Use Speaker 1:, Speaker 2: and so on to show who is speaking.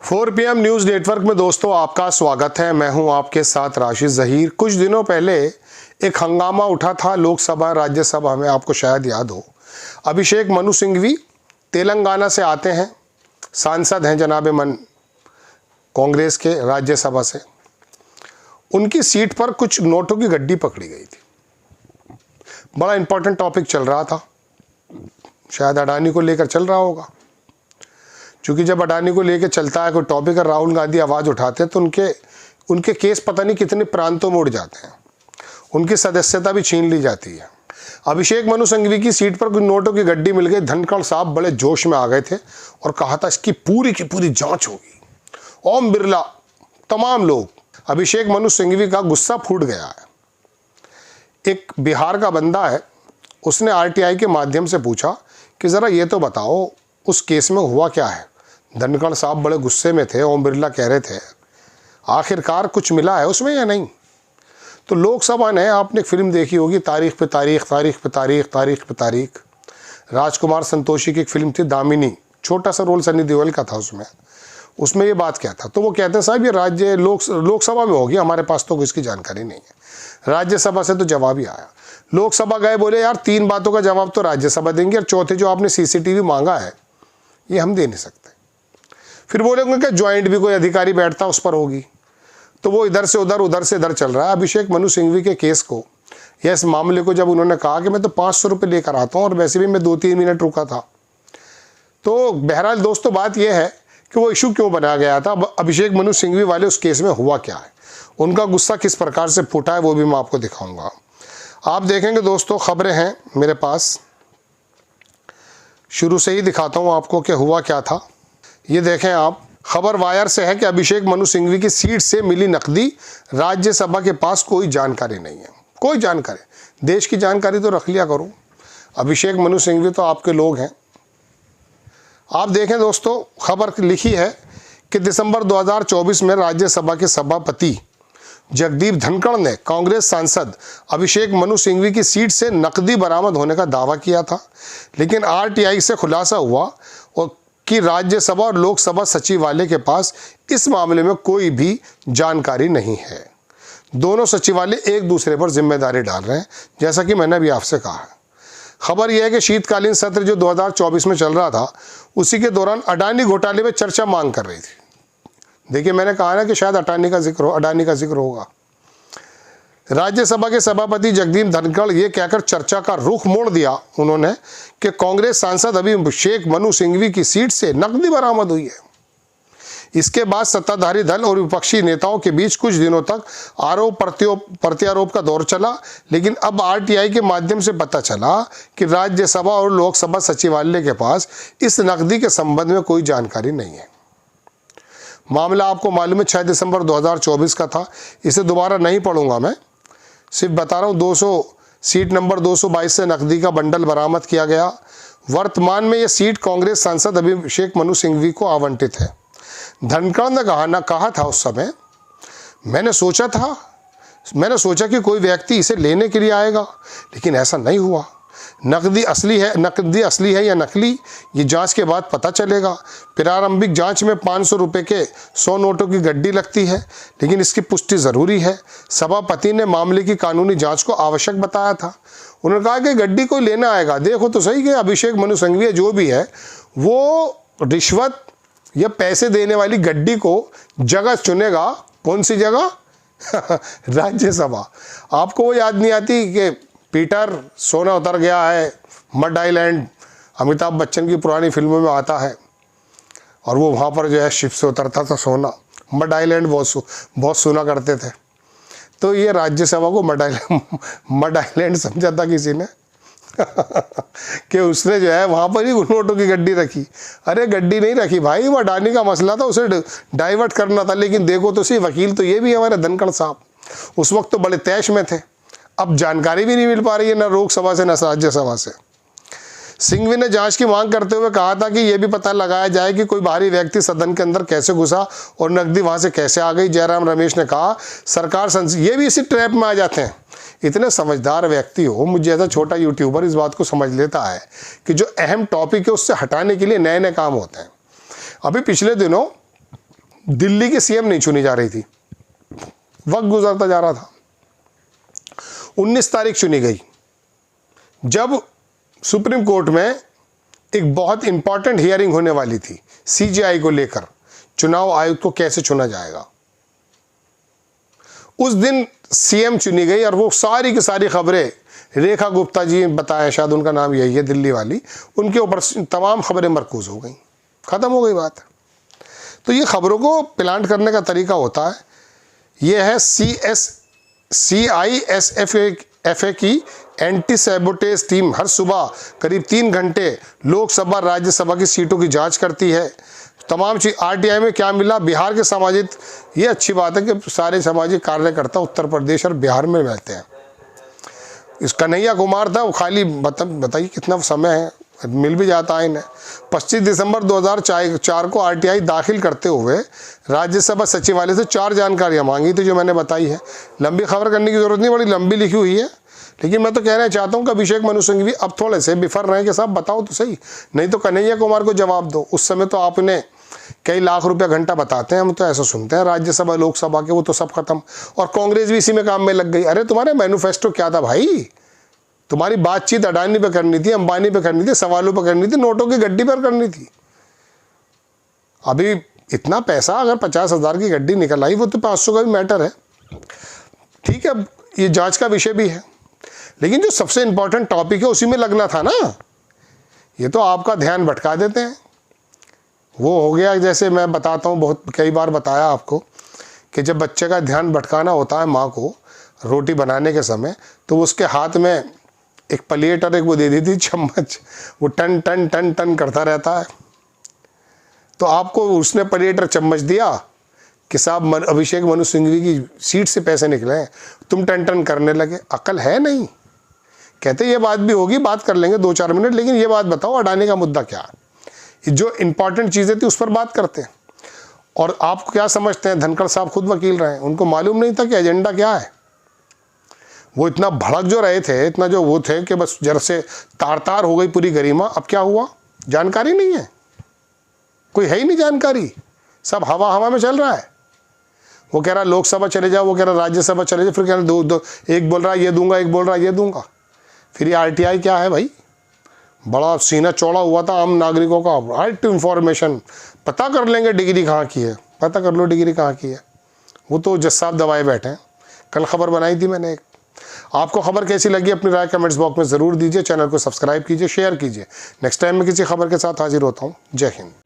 Speaker 1: 4 PM news network में दोस्तों आपका स्वागत है। मैं हूं आपके साथ राशिद ज़हीर। कुछ दिनों पहले एक हंगामा उठा था लोकसभा राज्यसभा में, आपको शायद याद हो। अभिषेक मनु सिंघवी तेलंगाना से आते हैं, सांसद हैं जनाब मन कांग्रेस के राज्यसभा से। उनकी सीट पर कुछ नोटों की गड्डी पकड़ी गई थी। बड़ा इंपॉर्टेंट टॉपिक चल रहा था, शायद अडानी को लेकर चल रहा होगा। क्योंकि जब अडानी को लेकर चलता है कोई टॉपिक और राहुल गांधी आवाज़ उठाते हैं तो उनके केस पता नहीं कितने प्रांतों में उड़ जाते हैं, उनकी सदस्यता भी छीन ली जाती है। अभिषेक मनु सिंघवी की सीट पर कुछ नोटों की गड्डी मिल गई। धनखड़ साहब बड़े जोश में आ गए थे और कहा था इसकी पूरी की पूरी जांच होगी। ओम बिरला, तमाम लोग, अभिषेक मनु सिंघवी का गुस्सा फूट गया है। एक बिहार का बंदा है, उसने RTI के माध्यम से पूछा कि ज़रा ये तो बताओ उस केस में हुआ क्या है। धनखड़ साहब बड़े गुस्से में थे। ओम बिरला कह रहे थे आखिरकार कुछ मिला है उसमें या नहीं। तो लोकसभा ने, आपने एक फिल्म देखी होगी, तारीख पे तारीख, तारीख पे तारीख, तारीख पे तारीख। राजकुमार संतोषी की एक फिल्म थी दामिनी, छोटा सा रोल सनी देओल का था उसमें ये बात क्या था। तो वो कहते हैं साहब ये राज्य लोकसभा में होगी, हमारे पास तो इसकी जानकारी नहीं है। राज्यसभा से तो जवाब ही आया। लोकसभा गए, बोले यार 3 बातों का जवाब तो राज्यसभा देंगे और चौथे जो आपने CCTV मांगा है ये हम दे नहीं सकते। फिर बोलेंगे कि ज्वाइंट भी कोई अधिकारी बैठता उस पर होगी। तो वो इधर से उधर चल रहा है। अभिषेक मनु सिंघवी के केस को या इस मामले को जब उन्होंने कहा कि मैं तो 500 रुपये लेकर आता हूँ और वैसे भी मैं 2-3 मिनट रुका था, तो बहरहाल दोस्तों बात यह है कि वो इशू क्यों बनाया गया था, अभिषेक मनु सिंघवी वाले उस केस में हुआ क्या है, उनका गुस्सा किस प्रकार से फूटा है, वो भी मैं आपको दिखाऊंगा। आप देखेंगे दोस्तों, खबरें हैं मेरे पास, शुरू से ही दिखाता हूँ आपको कि हुआ क्या था। ये देखें आप, खबर वायर से है कि अभिषेक मनु सिंघवी की सीट से मिली नकदी, राज्यसभा के पास कोई जानकारी नहीं है। कोई जानकारी, देश की जानकारी तो रख लिया करो। अभिषेक मनु सिंघवी तो आपके लोग हैं। आप देखें दोस्तों, खबर लिखी है कि दिसंबर 2024 में राज्यसभा के सभापति जगदीप धनखड़ ने कांग्रेस सांसद अभिषेक मनु सिंघवी की सीट से नकदी बरामद होने का दावा किया था, लेकिन RTI से खुलासा हुआ कि राज्यसभा और लोकसभा सचिवालय के पास इस मामले में कोई भी जानकारी नहीं है। दोनों सचिवालय एक दूसरे पर जिम्मेदारी डाल रहे हैं, जैसा कि मैंने अभी आपसे कहा है। खबर यह है कि शीतकालीन सत्र जो 2024 में चल रहा था, उसी के दौरान अडानी घोटाले में चर्चा मांग कर रही थी। देखिए, मैंने कहा ना कि शायद अडानी का जिक्र होगा। राज्यसभा के सभापति जगदीप धनखड़ ये कहकर चर्चा का रुख मोड़ दिया उन्होंने कि कांग्रेस सांसद अभिषेक मनु सिंघवी की सीट से नकदी बरामद हुई है। इसके बाद सत्ताधारी दल और विपक्षी नेताओं के बीच कुछ दिनों तक आरोप प्रत्यारोप का दौर चला, लेकिन अब RTI के माध्यम से पता चला कि राज्यसभा और लोकसभा सचिवालय के पास इस नकदी के संबंध में कोई जानकारी नहीं है। मामला आपको मालूम है 6 दिसंबर 2024 का था। इसे दोबारा नहीं पढ़ूंगा, मैं सिर्फ बता रहा हूँ। 200 सीट नंबर 222 से नकदी का बंडल बरामद किया गया। वर्तमान में यह सीट कांग्रेस सांसद अभिषेक मनु सिंघवी को आवंटित है। धनखड़ ने कहा था उस समय, मैंने सोचा कि कोई व्यक्ति इसे लेने के लिए आएगा, लेकिन ऐसा नहीं हुआ। नकदी असली है या नकली, ये जांच के बाद पता चलेगा। प्रारंभिक जांच में 500 रुपये के 100 नोटों की गड्डी लगती है, लेकिन इसकी पुष्टि ज़रूरी है। सभापति ने मामले की कानूनी जांच को आवश्यक बताया था। उन्होंने कहा कि गड्डी कोई लेना आएगा, देखो तो सही कि अभिषेक मनु सिंघवी जो भी है वो रिश्वत या पैसे देने वाली गड्डी को जगह चुनेगा। कौन सी जगह? राज्यसभा। आपको वो याद नहीं आती कि पीटर सोना उतर गया है मड आइलैंड, अमिताभ बच्चन की पुरानी फिल्मों में आता है, और वो वहाँ पर जो है शिप से उतरता था सोना। मड आइलैंड बहुत सुना करते थे। तो ये राज्यसभा को मड आइलैंड समझा था किसी ने कि उसने जो है वहाँ पर ही नोटों की गड्डी रखी। अरे गड्डी नहीं रखी भाई, वो अडानी का मसला था, उसे डाइवर्ट करना था। लेकिन देखो तो सही, वकील तो ये भी हमारे धनखड़ साहब उस वक्त तो बड़े तैश में थे। अब जानकारी भी नहीं मिल पा रही है, न लोकसभा से न राज्यसभा से। सिंघवी ने जांच की मांग करते हुए कहा था कि यह भी पता लगाया जाए कि कोई बाहरी व्यक्ति सदन के अंदर कैसे घुसा और नकदी वहां से कैसे आ गई। जयराम रमेश ने कहा सरकार ये भी इसी ट्रैप में आ जाते हैं। इतने समझदार व्यक्ति हो, मुझे जैसा छोटा यूट्यूबर इस बात को समझ लेता है कि जो अहम टॉपिक है उससे हटाने के लिए नए नए काम होते हैं। अभी पिछले दिनों दिल्ली की सीएम नहीं चुनी जा रही थी, वक्त गुजरता जा रहा था। 19 तारीख चुनी गई, जब सुप्रीम कोर्ट में एक बहुत इंपॉर्टेंट हियरिंग होने वाली थी सीजेआई को लेकर, चुनाव आयुक्त को कैसे चुना जाएगा। उस दिन सीएम चुनी गई और वो सारी की सारी खबरें रेखा गुप्ता जी बताया, शायद उनका नाम यही है, दिल्ली वाली, उनके ऊपर तमाम खबरें मरकूज हो गई, ख़त्म हो गई बात। तो ये खबरों को प्लांट करने का तरीका होता है। ये है CISFA की एंटी सैबोटेज टीम हर सुबह करीब 3 घंटे लोकसभा राज्यसभा की सीटों की जांच करती है। तमाम चीज RTI में क्या मिला, बिहार के सामाजिक, ये अच्छी बात है कि सारे सामाजिक कार्यकर्ता उत्तर प्रदेश और बिहार में रहते हैं। इस कन्हैया कुमार था, वो खाली बताइए कितना समय है, मिल भी जाता है इन्हें। 25 दिसंबर 2004 को RTI दाखिल करते हुए राज्यसभा सचिवालय से 4 जानकारियां मांगी थी, जो मैंने बताई है। लंबी खबर करने की जरूरत नहीं, बड़ी लंबी लिखी हुई है, लेकिन मैं तो कहना चाहता हूं कि अभिषेक मनु सिंघवी अब थोड़े से बिफर रहे हैं कि साहब बताओ तो सही, नहीं तो कन्हैया कुमार को जवाब दो। उस समय तो आपने कई लाख रुपया घंटा बताते हैं, हम तो ऐसा सुनते हैं राज्यसभा लोकसभा के, वो तो सब खत्म, और कांग्रेस भी इसी में काम में लग गई। अरे तुम्हारे मैनिफेस्टो क्या था भाई? तुम्हारी बातचीत अडानी पे करनी थी, अंबानी पे करनी थी, सवालों पे करनी थी, नोटों की गड्डी पर करनी थी। अभी इतना पैसा अगर 50,000 की गड्डी निकल आई, वो तो 500 का भी मैटर है, ठीक है, ये जांच का विषय भी है, लेकिन जो सबसे इंपॉर्टेंट टॉपिक है उसी में लगना था ना। ये तो आपका ध्यान भटका देते हैं। वो हो गया, जैसे मैं बताता हूँ, बहुत कई बार बताया आपको कि जब बच्चे का ध्यान भटकाना होता है माँ को रोटी बनाने के समय, तो उसके हाथ में एक प्लेट और एक वो दे दी थी चम्मच, वो टन टन टन टन करता रहता है। तो आपको उसने प्लेट और चम्मच दिया कि साहब अभिषेक मनु सिंघवी की सीट से पैसे निकले हैं, तुम टन टन करने लगे। अकल है नहीं। कहते ये बात भी होगी, बात कर लेंगे 2-4 मिनट, लेकिन ये बात बताओ अडानी का मुद्दा क्या है। जो इंपॉर्टेंट चीज़ें थी उस पर बात करते हैं। और आप क्या समझते हैं, धनखड़ साहब खुद वकील रहे हैं, उनको मालूम नहीं था कि एजेंडा क्या है। वो इतना भड़क जो रहे थे, इतना जो वो थे कि बस जर से तार तार हो गई पूरी गरिमा। अब क्या हुआ, जानकारी नहीं है, कोई है ही नहीं जानकारी, सब हवा हवा में चल रहा है। वो कह रहा लोकसभा चले जाओ, वो कह रहा राज्यसभा चले जाओ, फिर कह रहा एक बोल रहा ये दूंगा, एक बोल रहा ये दूंगा। फिर ये RTI क्या है भाई, बड़ा सीना चौड़ा हुआ था आम नागरिकों का, राइट टू इन्फॉर्मेशन, पता कर लेंगे डिग्री कहाँ की है, पता कर लो डिग्री कहाँ की है। वो तो जज साहब दबाए बैठे हैं। कल खबर बनाई थी मैंने एक। आपको खबर कैसी लगी अपनी राय कमेंट्स बॉक्स में ज़रूर दीजिए। चैनल को सब्सक्राइब कीजिए, शेयर कीजिए। नेक्स्ट टाइम मैं किसी खबर के साथ हाजिर होता हूँ। जय हिंद।